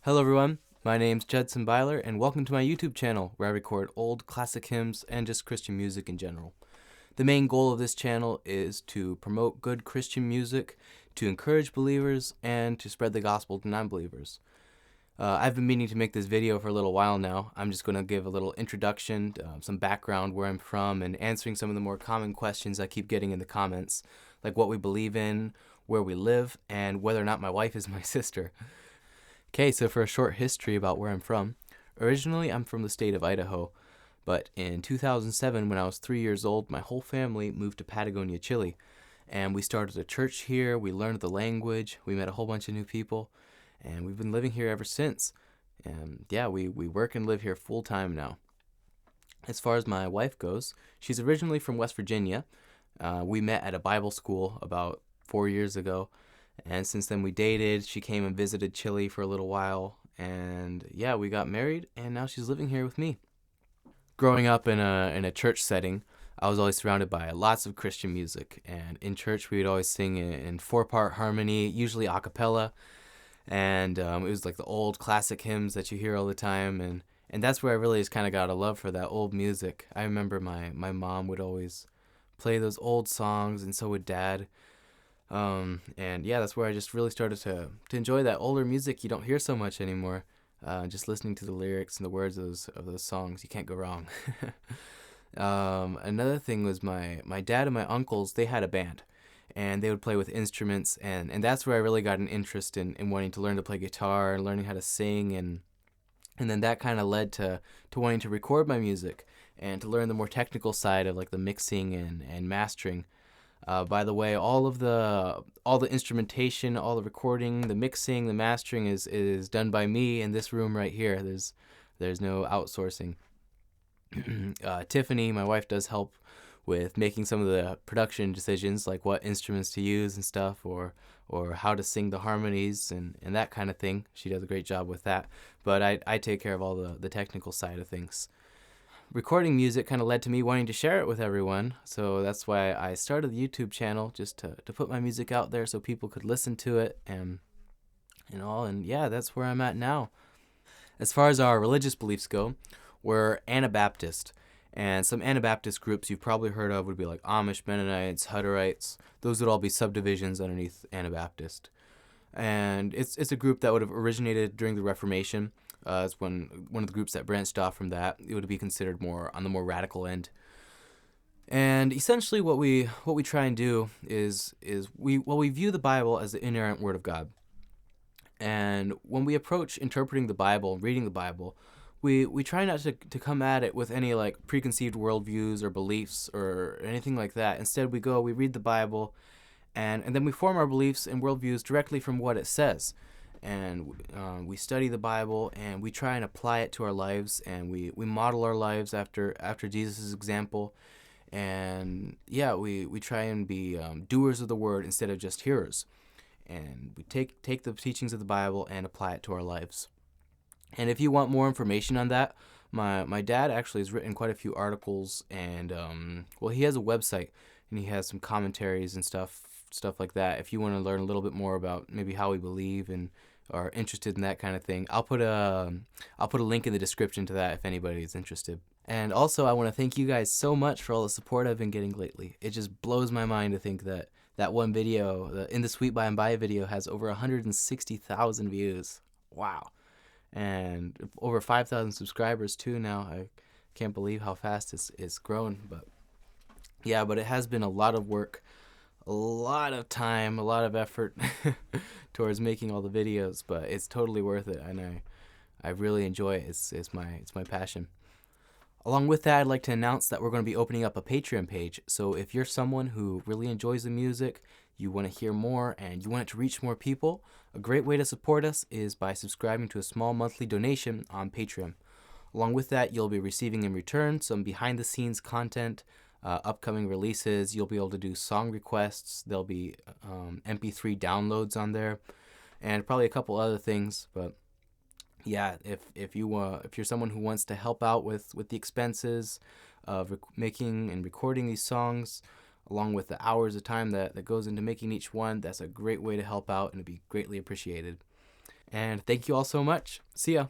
Hello everyone, my name's Judson Byler and welcome to my YouTube channel where I record old classic hymns and just Christian music in general. The main goal of this channel is to promote good Christian music, to encourage believers, and to spread the gospel to non-believers. I've been meaning to make this video for a little while now. I'm just going to give a little introduction, some background where I'm from, and answering some of the more common questions I keep getting in the comments, like what we believe in, where we live, and whether or not my wife is my sister. Okay, so for a short history about where I'm from, originally I'm from the state of Idaho, but in 2007, when I was 3 years old, my whole family moved to Patagonia, Chile, and we started a church here, we learned the language, we met a whole bunch of new people, and we've been living here ever since. And yeah, we work and live here full time now. As far as my wife goes, she's originally from West Virginia. We met at a Bible school about 4 years ago, and since then we dated. She came and visited Chile for a little while, and yeah, we got married, and now she's living here with me. Growing up in a church setting, I was always surrounded by lots of Christian music, and in church we would always sing in four-part harmony, usually a cappella, and it was like the old classic hymns that you hear all the time, and that's where I really just kind of got a love for that old music. I remember my mom would always play those old songs, and so would dad. And yeah, that's where I just really started to enjoy that older music you don't hear so much anymore. Just listening to the lyrics and the words of those songs, you can't go wrong. Another thing was my dad and my uncles, they had a band, and they would play with instruments, and that's where I really got an interest in wanting to learn to play guitar and learning how to sing, and then that kind of led to wanting to record my music and to learn the more technical side of like the mixing and mastering. By the way, all the instrumentation, all the recording, the mixing, the mastering is done by me in this room right here. There's no outsourcing. Tiffany, my wife, does help with making some of the production decisions, like what instruments to use and stuff, or how to sing the harmonies and that kind of thing. She does a great job with that. But I take care of all the technical side of things. Recording music kind of led to me wanting to share it with everyone, so that's why I started the YouTube channel, just to put my music out there so people could listen to it and yeah, that's where I'm at now. As far as our religious beliefs go, we're Anabaptist, and some Anabaptist groups you've probably heard of would be like Amish, Mennonites, Hutterites. Those would all be subdivisions underneath Anabaptist. And it's a group that would have originated during the Reformation. It's one of the groups that branched off from that. It would be considered more on the more radical end. And essentially, what we try and do is we view the Bible as the inerrant Word of God. And when we approach interpreting the Bible, reading the Bible, we try not to come at it with any like preconceived worldviews or beliefs or anything like that. Instead, we read the Bible, and then we form our beliefs and worldviews directly from what it says. And we study the Bible, and we try and apply it to our lives, and we model our lives after Jesus' example. And yeah, we try and be doers of the word instead of just hearers. And we take the teachings of the Bible and apply it to our lives. And if you want more information on that, my dad actually has written quite a few articles, and he has a website, and he has some commentaries and stuff like that. If you want to learn a little bit more about maybe how we believe and are interested in that kind of thing, I'll put a link in the description to that if anybody is interested. And also, I want to thank you guys so much for all the support I've been getting lately. It just blows my mind to think that one video, the In the Sweet By and By video, has over 160,000 views. Wow. And over 5,000 subscribers too now. I can't believe how fast it's grown. But yeah, but it has been a lot of work, a lot of time, a lot of effort towards making all the videos, but it's totally worth it, and I really enjoy it. It's my passion. Along with that, I'd like to announce that we're going to be opening up a Patreon page. So if you're someone who really enjoys the music, you want to hear more, and you want it to reach more people, a great way to support us is by subscribing to a small monthly donation on Patreon. Along with that, you'll be receiving in return some behind-the-scenes content, upcoming releases. You'll be able to do song requests. There'll be MP3 downloads on there, and probably a couple other things. But yeah, if you're someone who wants to help out with the expenses of making and recording these songs, along with the hours of time that goes into making each one, that's a great way to help out, and it'd be greatly appreciated. And thank you all so much. See ya.